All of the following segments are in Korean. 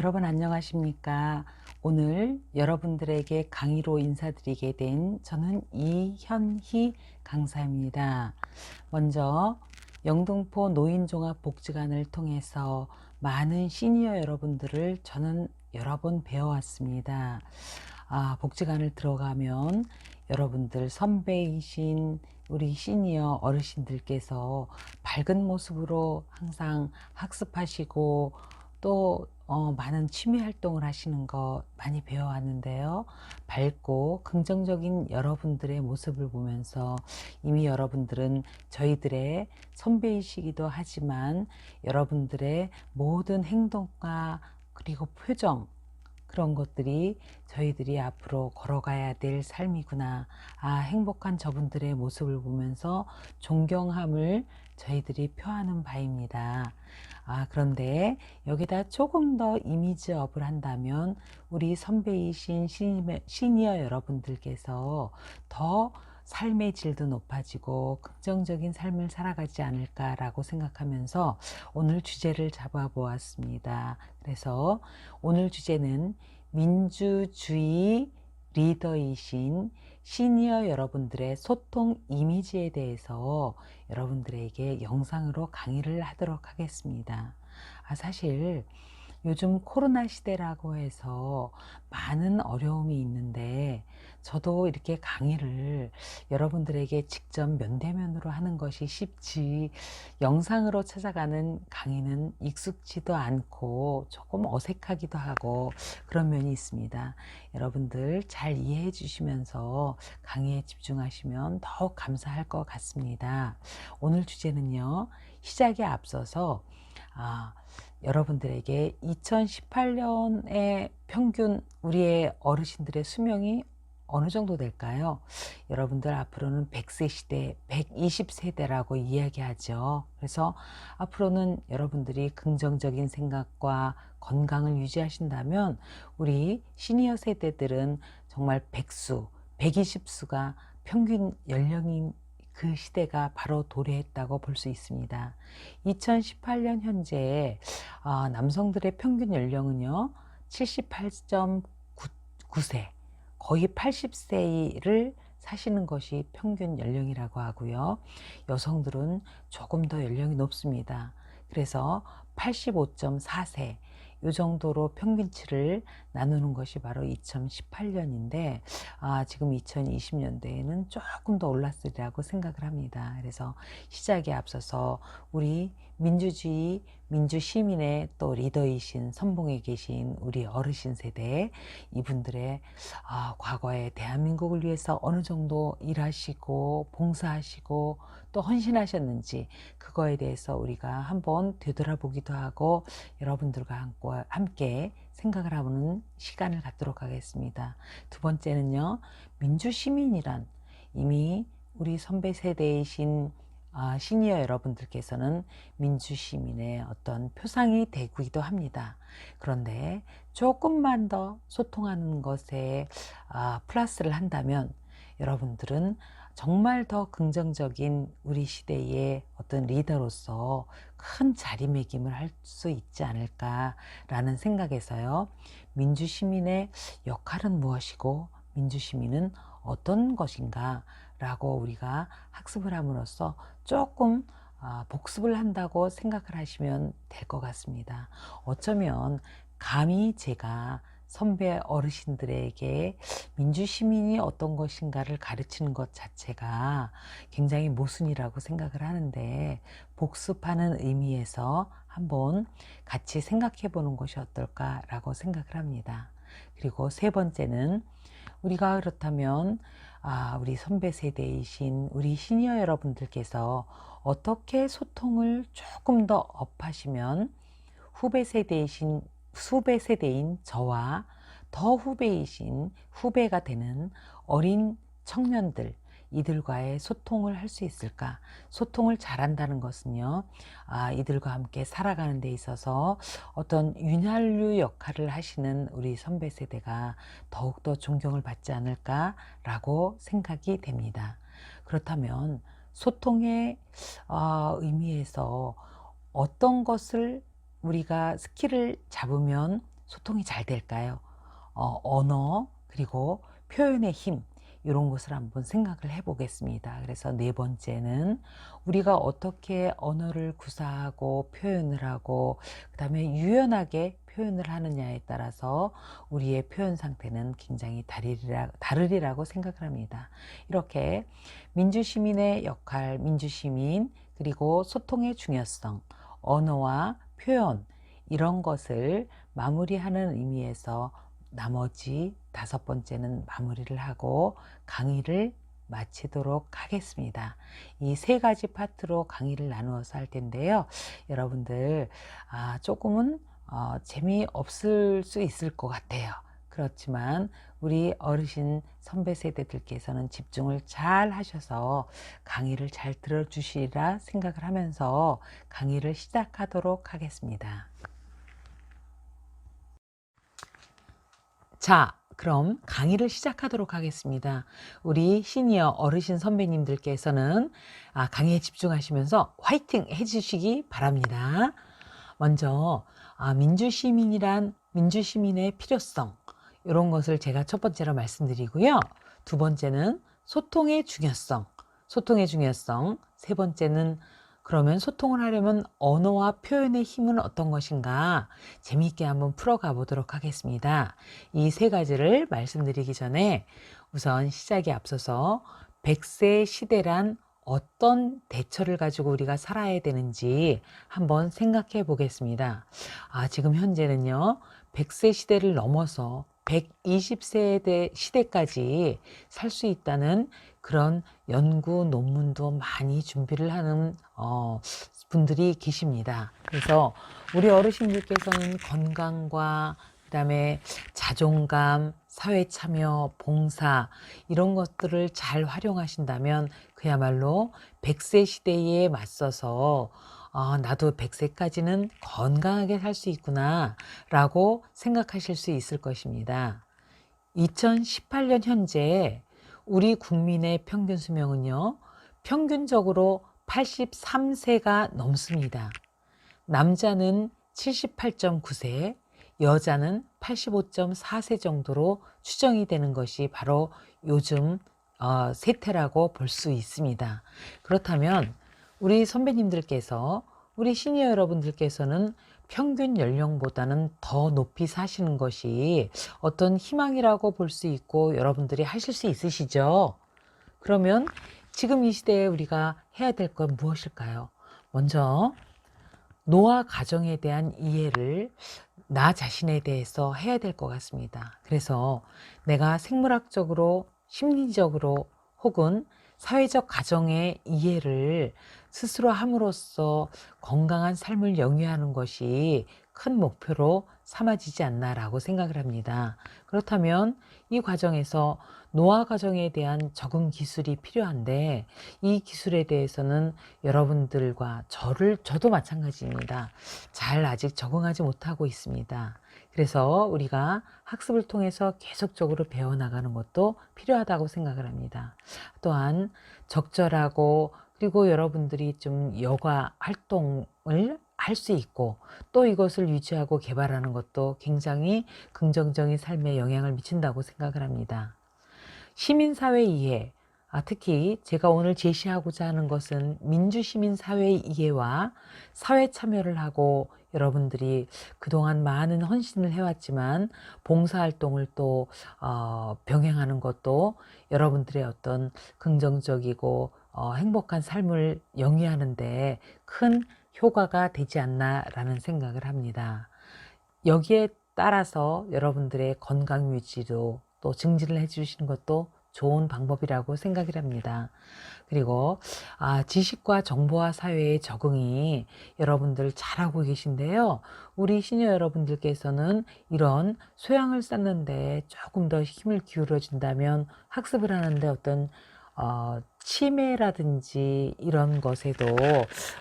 여러분 안녕하십니까? 오늘 여러분들에게 강의로 인사드리게 된 저는 이현희 강사입니다. 먼저 영등포 노인종합복지관을 통해서 많은 시니어 여러분들을 저는 여러 번 배워왔습니다. 복지관을 들어가면 여러분들 선배이신 우리 시니어 어르신들께서 밝은 모습으로 항상 학습하시고 또 많은 취미 활동을 하시는 거 많이 배워왔는데요. 밝고 긍정적인 여러분들의 모습을 보면서 이미 여러분들은 저희들의 선배이시기도 하지만 여러분들의 모든 행동과 그리고 표정, 그런 것들이 저희들이 앞으로 걸어가야 될 삶이구나. 행복한 저분들의 모습을 보면서 존경함을 저희들이 표하는 바입니다. 그런데 여기다 조금 더 이미지업을 한다면 우리 선배이신 시니어 여러분들께서 더 삶의 질도 높아지고 긍정적인 삶을 살아가지 않을까라고 생각하면서 오늘 주제를 잡아보았습니다. 그래서 오늘 주제는 민주주의 리더이신 시니어 여러분들의 소통 이미지에 대해서 여러분들에게 영상으로 강의를 하도록 하겠습니다. 사실 요즘 코로나 시대라고 해서 많은 어려움이 있는데 저도 이렇게 강의를 여러분들에게 직접 면대면으로 하는 것이 쉽지 영상으로 찾아가는 강의는 익숙지도 않고 조금 어색하기도 하고 그런 면이 있습니다. 여러분들 잘 이해해 주시면서 강의에 집중하시면 더욱 감사할 것 같습니다. 오늘 주제는요, 시작에 앞서서 여러분들에게 2018년의 평균 우리의 어르신들의 수명이 어느 정도 될까요? 여러분들 앞으로는 100세 시대, 120세대라고 이야기하죠. 그래서 앞으로는 여러분들이 긍정적인 생각과 건강을 유지하신다면 우리 시니어 세대들은 정말 100수, 120수가 평균 연령인 그 시대가 바로 도래했다고 볼 수 있습니다. 2018년 현재 남성들의 평균 연령은요 78.9세, 거의 80세를 사시는 것이 평균 연령이라고 하고요. 여성들은 조금 더 연령이 높습니다. 그래서 85.4세 이 정도로 평균치를 나누는 것이 바로 2018년인데 지금 2020년도에는 조금 더 올랐으리라고 생각을 합니다. 그래서 시작에 앞서서 우리 민주주의, 민주시민의 또 리더이신 선봉에 계신 우리 어르신 세대 이분들의 과거에 대한민국을 위해서 어느 정도 일하시고 봉사하시고 또 헌신하셨는지 그거에 대해서 우리가 한번 되돌아보기도 하고 여러분들과 함께 생각을 하는 시간을 갖도록 하겠습니다. 두 번째는요, 민주시민이란 이미 우리 선배 세대이신 시니어 여러분들께서는 민주시민의 어떤 표상이 되기도 합니다. 그런데 조금만 더 소통하는 것에 플러스를 한다면 여러분들은 정말 더 긍정적인 우리 시대의 어떤 리더로서 큰 자리매김을 할 수 있지 않을까라는 생각에서요. 민주시민의 역할은 무엇이고 민주시민은 어떤 것인가 라고 우리가 학습을 함으로써 조금 복습을 한다고 생각을 하시면 될 것 같습니다. 어쩌면 감히 제가 선배 어르신들에게 민주시민이 어떤 것인가를 가르치는 것 자체가 굉장히 모순이라고 생각을 하는데 복습하는 의미에서 한번 같이 생각해 보는 것이 어떨까라고 생각을 합니다. 그리고 세 번째는 우리가 그렇다면 우리 선배 세대이신 우리 시니어 여러분들께서 어떻게 소통을 조금 더 업하시면 후배 세대인 저와 더 후배가 되는 어린 청년들 이들과의 소통을 할 수 있을까? 소통을 잘한다는 것은요, 이들과 함께 살아가는 데 있어서 어떤 윤활유 역할을 하시는 우리 선배 세대가 더욱더 존경을 받지 않을까라고 생각이 됩니다. 그렇다면 소통의 의미에서 어떤 것을 우리가 스킬을 잡으면 소통이 잘 될까요? 언어 그리고 표현의 힘 이런 것을 한번 생각을 해 보겠습니다. 그래서 네 번째는 우리가 어떻게 언어를 구사하고 표현을 하고 그다음에 유연하게 표현을 하느냐에 따라서 우리의 표현 상태는 굉장히 다르리라고 생각을 합니다. 이렇게 민주시민의 역할, 민주시민 그리고 소통의 중요성, 언어와 표현 이런 것을 마무리하는 의미에서 나머지 다섯 번째는 마무리를 하고 강의를 마치도록 하겠습니다. 이 세 가지 파트로 강의를 나누어서 할 텐데요. 여러분들 조금은 재미없을 수 있을 것 같아요. 그렇지만 우리 어르신 선배 세대들께서는 집중을 잘 하셔서 강의를 잘 들어주시리라 생각을 하면서 강의를 시작하도록 하겠습니다. 자, 그럼 강의를 시작하도록 하겠습니다. 우리 시니어 어르신 선배님들께서는 강의에 집중하시면서 화이팅 해주시기 바랍니다. 먼저 민주시민의 필요성 이런 것을 제가 첫 번째로 말씀드리고요. 두 번째는 소통의 중요성, 세 번째는 그러면 소통을 하려면 언어와 표현의 힘은 어떤 것인가 재미있게 한번 풀어가 보도록 하겠습니다. 이 세 가지를 말씀드리기 전에 우선 시작에 앞서서 100세 시대란 어떤 대처를 가지고 우리가 살아야 되는지 한번 생각해 보겠습니다. 지금 현재는요, 100세 시대를 넘어서 120세 시대까지 살 수 있다는 그런 연구 논문도 많이 준비를 하는 분들이 계십니다. 그래서 우리 어르신들께서는 건강과 그다음에 자존감, 사회 참여, 봉사 이런 것들을 잘 활용하신다면 그야말로 100세 시대에 맞서서 나도 100세까지는 건강하게 살 수 있구나 라고 생각하실 수 있을 것입니다. 2018년 현재 우리 국민의 평균 수명은요, 평균적으로 83세가 넘습니다. 남자는 78.9세, 여자는 85.4세 정도로 추정이 되는 것이 바로 요즘 세태라고 볼 수 있습니다. 그렇다면 우리 선배님들께서, 우리 시니어 여러분들께서는 평균 연령보다는 더 높이 사시는 것이 어떤 희망이라고 볼 수 있고 여러분들이 하실 수 있으시죠? 그러면 지금 이 시대에 우리가 해야 될 건 무엇일까요? 먼저 노화 가정에 대한 이해를 나 자신에 대해서 해야 될 것 같습니다. 그래서 내가 생물학적으로, 심리적으로 혹은 사회적 가정의 이해를 스스로 함으로써 건강한 삶을 영위하는 것이 큰 목표로 삼아지지 않나라고 생각을 합니다. 그렇다면 이 과정에서 노화 가정에 대한 적응 기술이 필요한데 이 기술에 대해서는 여러분들과 저도 마찬가지입니다. 잘 아직 적응하지 못하고 있습니다. 그래서 우리가 학습을 통해서 계속적으로 배워나가는 것도 필요하다고 생각을 합니다. 또한 적절하고 그리고 여러분들이 좀 여가 활동을 할 수 있고 또 이것을 유지하고 개발하는 것도 굉장히 긍정적인 삶에 영향을 미친다고 생각을 합니다. 시민사회 이해, 특히 제가 오늘 제시하고자 하는 것은 민주시민사회 이해와 사회 참여를 하고 여러분들이 그동안 많은 헌신을 해왔지만 봉사활동을 또 병행하는 것도 여러분들의 어떤 긍정적이고 행복한 삶을 영위하는 데 큰 효과가 되지 않나라는 생각을 합니다. 여기에 따라서 여러분들의 건강 유지도 또 증진을 해주시는 것도 좋은 방법이라고 생각을 합니다. 그리고 지식과 정보화 사회의 적응이 여러분들 잘하고 계신데요. 우리 시니어 여러분들께서는 이런 소양을 쌓는데 조금 더 힘을 기울여 준다면 학습을 하는데 어떤 치매라든지 이런 것에도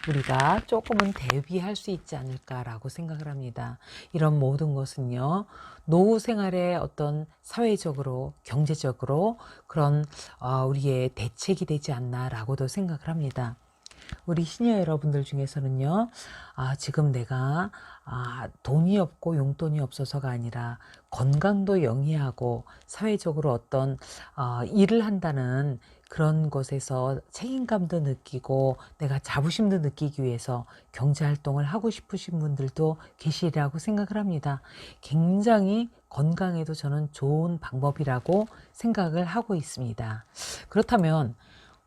우리가 조금은 대비할 수 있지 않을까라고 생각을 합니다. 이런 모든 것은요, 노후 생활의 어떤 사회적으로, 경제적으로 그런 우리의 대책이 되지 않나라고도 생각을 합니다. 우리 시니어 여러분들 중에서는요, 지금 내가 돈이 없고 용돈이 없어서가 아니라 건강도 영위하고 사회적으로 어떤 일을 한다는 그런 것에서 책임감도 느끼고 내가 자부심도 느끼기 위해서 경제활동을 하고 싶으신 분들도 계시리라고 생각을 합니다. 굉장히 건강에도 저는 좋은 방법이라고 생각을 하고 있습니다. 그렇다면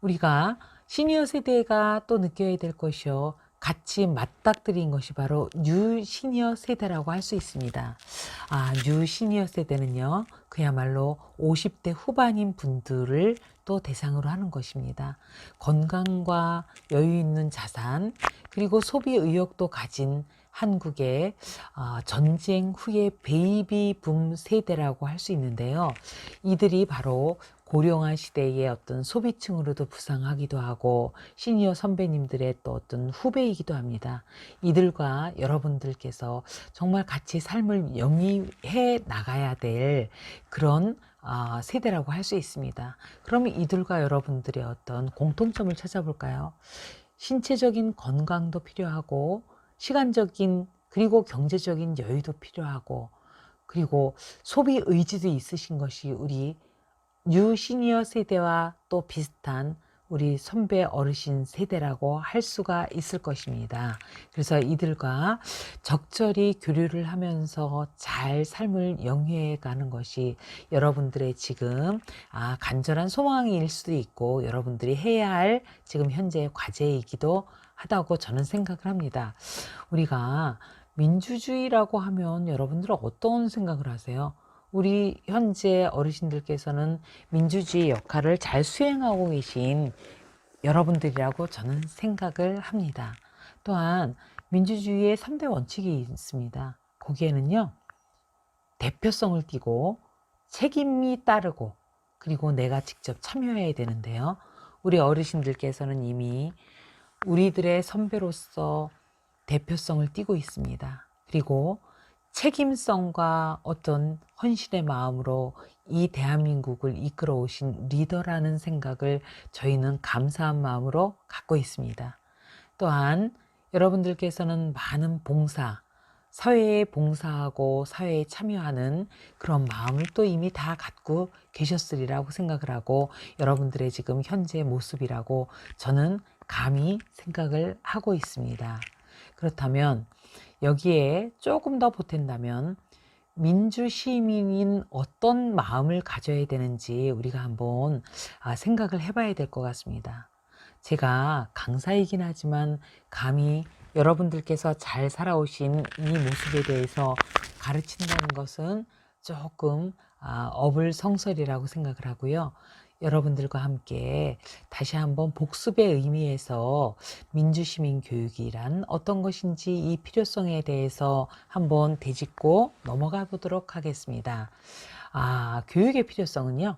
우리가 시니어 세대가 또 느껴야 될 것이요. 같이 맞닥뜨린 것이 바로 뉴 시니어 세대라고 할 수 있습니다. 뉴 시니어 세대는요, 그야말로 50대 후반인 분들을 또 대상으로 하는 것입니다. 건강과 여유 있는 자산, 그리고 소비 의욕도 가진 한국의 전쟁 후의 베이비 붐 세대라고 할 수 있는데요. 이들이 바로 고령화 시대의 어떤 소비층으로도 부상하기도 하고 시니어 선배님들의 또 어떤 후배이기도 합니다. 이들과 여러분들께서 정말 같이 삶을 영위해 나가야 될 그런 세대라고 할 수 있습니다. 그러면 이들과 여러분들의 어떤 공통점을 찾아볼까요? 신체적인 건강도 필요하고 시간적인 그리고 경제적인 여유도 필요하고 그리고 소비 의지도 있으신 것이 우리 뉴 시니어 세대와 또 비슷한 우리 선배 어르신 세대라고 할 수가 있을 것입니다. 그래서 이들과 적절히 교류를 하면서 잘 삶을 영위해 가는 것이 여러분들의 지금 간절한 소망일 수도 있고 여러분들이 해야 할 지금 현재의 과제이기도 하다고 저는 생각을 합니다. 우리가 민주주의라고 하면 여러분들은 어떤 생각을 하세요? 우리 현재 어르신들께서는 민주주의 역할을 잘 수행하고 계신 여러분들이라고 저는 생각을 합니다. 또한 민주주의의 3대 원칙이 있습니다. 거기에는요, 대표성을 띠고 책임이 따르고 그리고 내가 직접 참여해야 되는데요. 우리 어르신들께서는 이미 우리들의 선배로서 대표성을 띠고 있습니다. 그리고 책임성과 어떤 헌신의 마음으로 이 대한민국을 이끌어 오신 리더라는 생각을 저희는 감사한 마음으로 갖고 있습니다. 또한 여러분들께서는 많은 봉사, 사회에 봉사하고 사회에 참여하는 그런 마음을 또 이미 다 갖고 계셨으리라고 생각을 하고 여러분들의 지금 현재 모습이라고 저는 감히 생각을 하고 있습니다. 그렇다면 여기에 조금 더 보탠다면 민주시민인 어떤 마음을 가져야 되는지 우리가 한번 생각을 해봐야 될 것 같습니다. 제가 강사이긴 하지만 감히 여러분들께서 잘 살아오신 이 모습에 대해서 가르친다는 것은 조금 어불성설이라고 생각을 하고요. 여러분들과 함께 다시 한번 복습의 의미에서 민주시민 교육이란 어떤 것인지 이 필요성에 대해서 한번 되짚고 넘어가 보도록 하겠습니다. 교육의 필요성은요.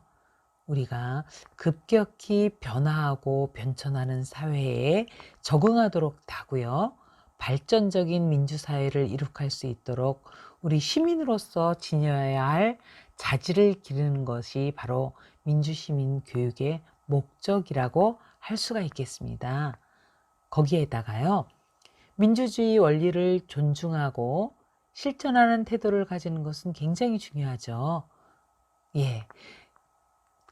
우리가 급격히 변화하고 변천하는 사회에 적응하도록 하고요. 발전적인 민주사회를 이룩할 수 있도록 우리 시민으로서 지녀야 할 자질을 기르는 것이 바로 민주시민 교육의 목적이라고 할 수가 있겠습니다. 거기에다가요, 민주주의 원리를 존중하고 실천하는 태도를 가지는 것은 굉장히 중요하죠. 예.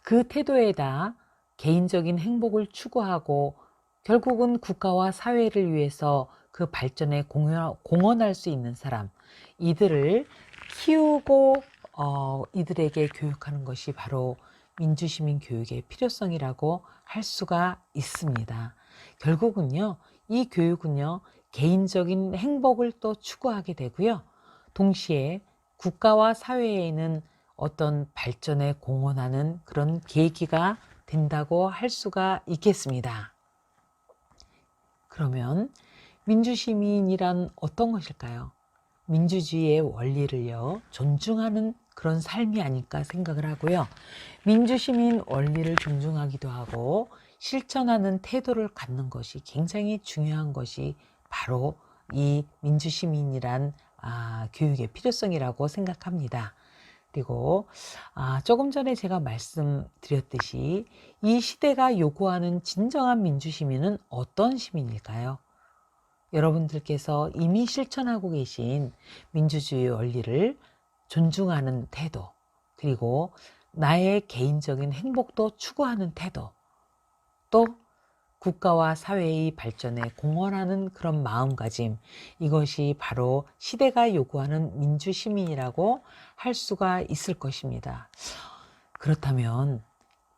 그 태도에다 개인적인 행복을 추구하고 결국은 국가와 사회를 위해서 그 발전에 공헌할 수 있는 사람, 이들을 키우고 이들에게 교육하는 것이 바로 민주시민 교육의 필요성이라고 할 수가 있습니다. 결국은요, 이 교육은요, 개인적인 행복을 또 추구하게 되고요. 동시에 국가와 사회에는 어떤 발전에 공헌하는 그런 계기가 된다고 할 수가 있겠습니다. 그러면 민주시민이란 어떤 것일까요? 민주주의의 원리를요, 존중하는 그런 삶이 아닐까 생각을 하고요. 민주시민 원리를 존중하기도 하고 실천하는 태도를 갖는 것이 굉장히 중요한 것이 바로 이 민주시민이란 교육의 필요성이라고 생각합니다. 그리고 조금 전에 제가 말씀드렸듯이 이 시대가 요구하는 진정한 민주시민은 어떤 시민일까요? 여러분들께서 이미 실천하고 계신 민주주의 원리를 존중하는 태도, 그리고 나의 개인적인 행복도 추구하는 태도, 또 국가와 사회의 발전에 공헌하는 그런 마음가짐, 이것이 바로 시대가 요구하는 민주시민이라고 할 수가 있을 것입니다. 그렇다면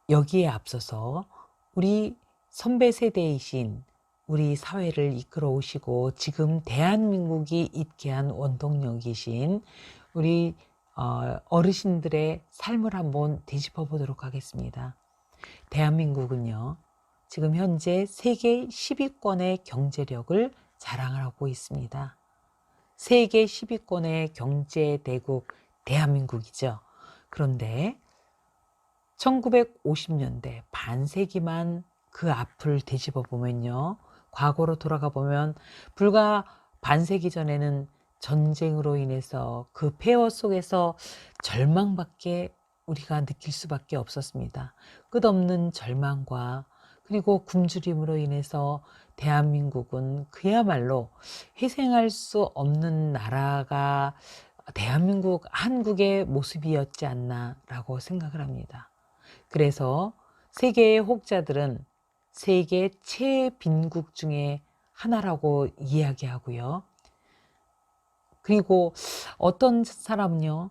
여기에 앞서서 우리 선배 세대이신 우리 사회를 이끌어 오시고 지금 대한민국이 있게 한 원동력이신 우리 어르신들의 삶을 한번 되짚어 보도록 하겠습니다. 대한민국은요, 지금 현재 세계 10위권의 경제력을 자랑하고 있습니다. 세계 10위권의 경제대국 대한민국이죠. 그런데 1950년대 반세기만 그 앞을 되짚어 보면요, 과거로 돌아가 보면 불과 반세기 전에는 전쟁으로 인해서 그 폐허 속에서 절망밖에 우리가 느낄 수밖에 없었습니다. 끝없는 절망과 그리고 굶주림으로 인해서 대한민국은 그야말로 희생할 수 없는 나라가 대한민국, 한국의 모습이었지 않나라고 생각을 합니다. 그래서 세계의 혹자들은 세계 최빈국 중에 하나라고 이야기하고요. 그리고 어떤 사람은요,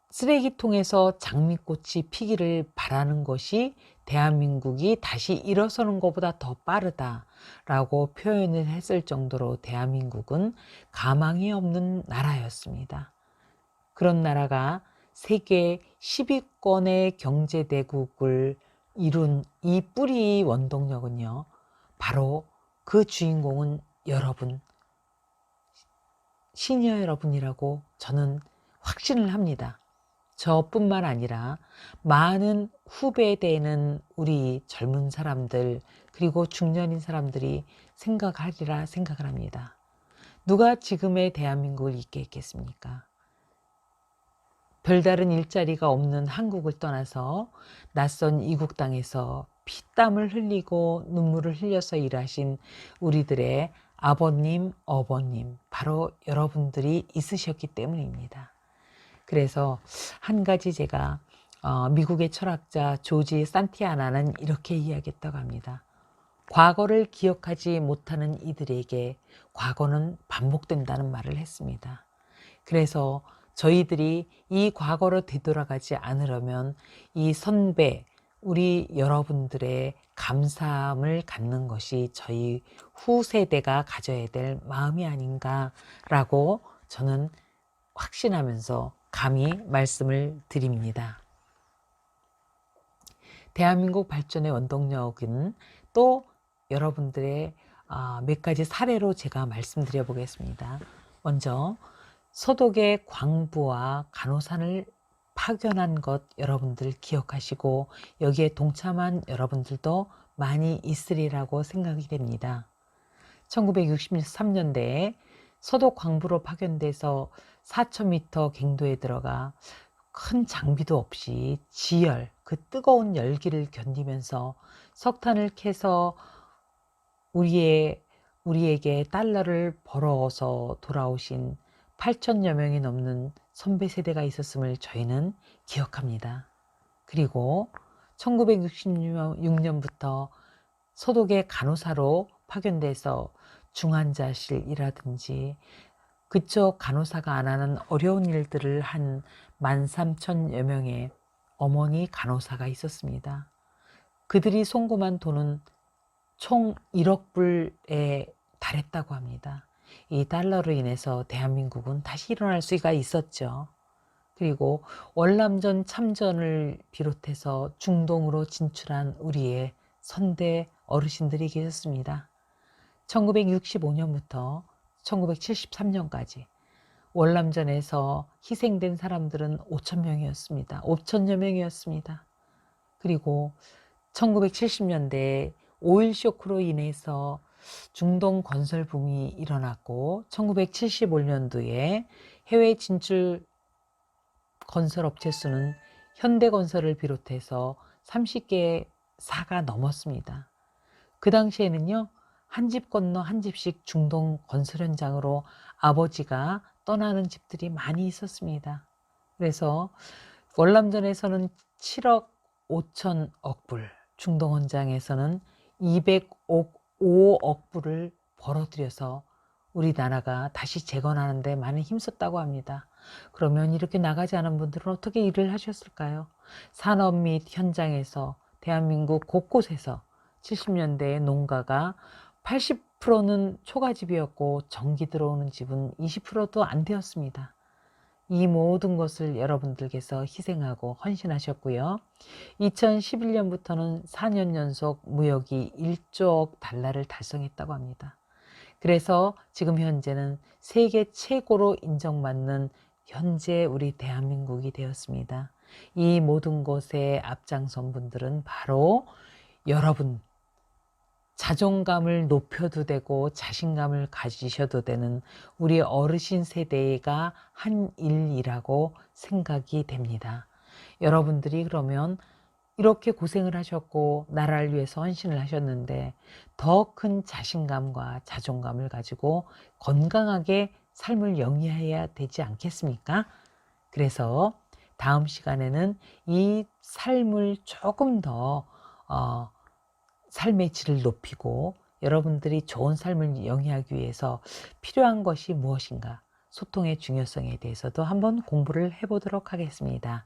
쓰레기통에서 장미꽃이 피기를 바라는 것이 대한민국이 다시 일어서는 것보다 더 빠르다라고 표현을 했을 정도로 대한민국은 가망이 없는 나라였습니다. 그런 나라가 세계 10위권의 경제대국을 이룬 이 뿌리 원동력은요, 바로 그 주인공은 여러분, 시니어 여러분이라고 저는 확신을 합니다. 저뿐만 아니라 많은 후배되는 우리 젊은 사람들, 그리고 중년인 사람들이 생각하리라 생각을 합니다. 누가 지금의 대한민국을 잊게 했겠습니까? 별다른 일자리가 없는 한국을 떠나서 낯선 이국 땅에서 피땀을 흘리고 눈물을 흘려서 일하신 우리들의 아버님, 어버님, 바로 여러분들이 있으셨기 때문입니다. 그래서 한 가지 제가 미국의 철학자 조지 산티아나는 이렇게 이야기했다고 합니다. 과거를 기억하지 못하는 이들에게 과거는 반복된다는 말을 했습니다. 그래서 저희들이 이 과거로 되돌아가지 않으려면 이 선배, 우리 여러분들의 감사함을 갖는 것이 저희 후세대가 가져야 될 마음이 아닌가라고 저는 확신하면서 감히 말씀을 드립니다. 대한민국 발전의 원동력은 또 여러분들의 몇 가지 사례로 제가 말씀드려 보겠습니다. 먼저 서독의 광부와 간호사를 파견한 것 여러분들 기억하시고 여기에 동참한 여러분들도 많이 있으리라고 생각이 됩니다. 1963년대에 서독 광부로 파견돼서 4,000m 갱도에 들어가 큰 장비도 없이 지열, 그 뜨거운 열기를 견디면서 석탄을 캐서 우리에게 달러를 벌어서 돌아오신 8,000여 명이 넘는 선배 세대가 있었음을 저희는 기억합니다. 그리고 1966년부터 서독의 간호사로 파견돼서 중환자실이라든지 그쪽 간호사가 안 하는 어려운 일들을 한 13,000여 명의 어머니 간호사가 있었습니다. 그들이 송금한 돈은 총 1억 불에 달했다고 합니다. 이 달러로 인해서 대한민국은 다시 일어날 수가 있었죠. 그리고 월남전 참전을 비롯해서 중동으로 진출한 우리의 선대 어르신들이 계셨습니다. 1965년부터 1973년까지 월남전에서 희생된 사람들은 5,000명이었습니다. 5,000여 명이었습니다. 그리고 1970년대에 오일 쇼크로 인해서 중동 건설 붐이 일어났고 1975년도에 해외 진출 건설업체 수는 현대건설을 비롯해서 30개사가 넘었습니다. 그 당시에는요, 한 집 건너 한 집씩 중동 건설 현장으로 아버지가 떠나는 집들이 많이 있었습니다. 그래서 월남전에서는 7억 5천억 불, 중동 현장에서는 205억 불을 벌어들여서 우리나라가 다시 재건하는 데 많이 힘썼다고 합니다. 그러면 이렇게 나가지 않은 분들은 어떻게 일을 하셨을까요? 산업 및 현장에서 대한민국 곳곳에서 70년대에 농가가 80%는 초가집이었고 전기 들어오는 집은 20%도 안 되었습니다. 이 모든 것을 여러분들께서 희생하고 헌신하셨고요. 2011년부터는 4년 연속 무역이 1조 달러를 달성했다고 합니다. 그래서 지금 현재는 세계 최고로 인정받는 현재 우리 대한민국이 되었습니다. 이 모든 것에 앞장선 분들은 바로 여러분, 자존감을 높여도 되고 자신감을 가지셔도 되는 우리 어르신 세대가 한 일이라고 생각이 됩니다. 여러분들이 그러면 이렇게 고생을 하셨고 나라를 위해서 헌신을 하셨는데 더 큰 자신감과 자존감을 가지고 건강하게 삶을 영위해야 되지 않겠습니까? 그래서 다음 시간에는 이 삶을 조금 더 삶의 질을 높이고 여러분들이 좋은 삶을 영위하기 위해서 필요한 것이 무엇인가, 소통의 중요성에 대해서도 한번 공부를 해보도록 하겠습니다.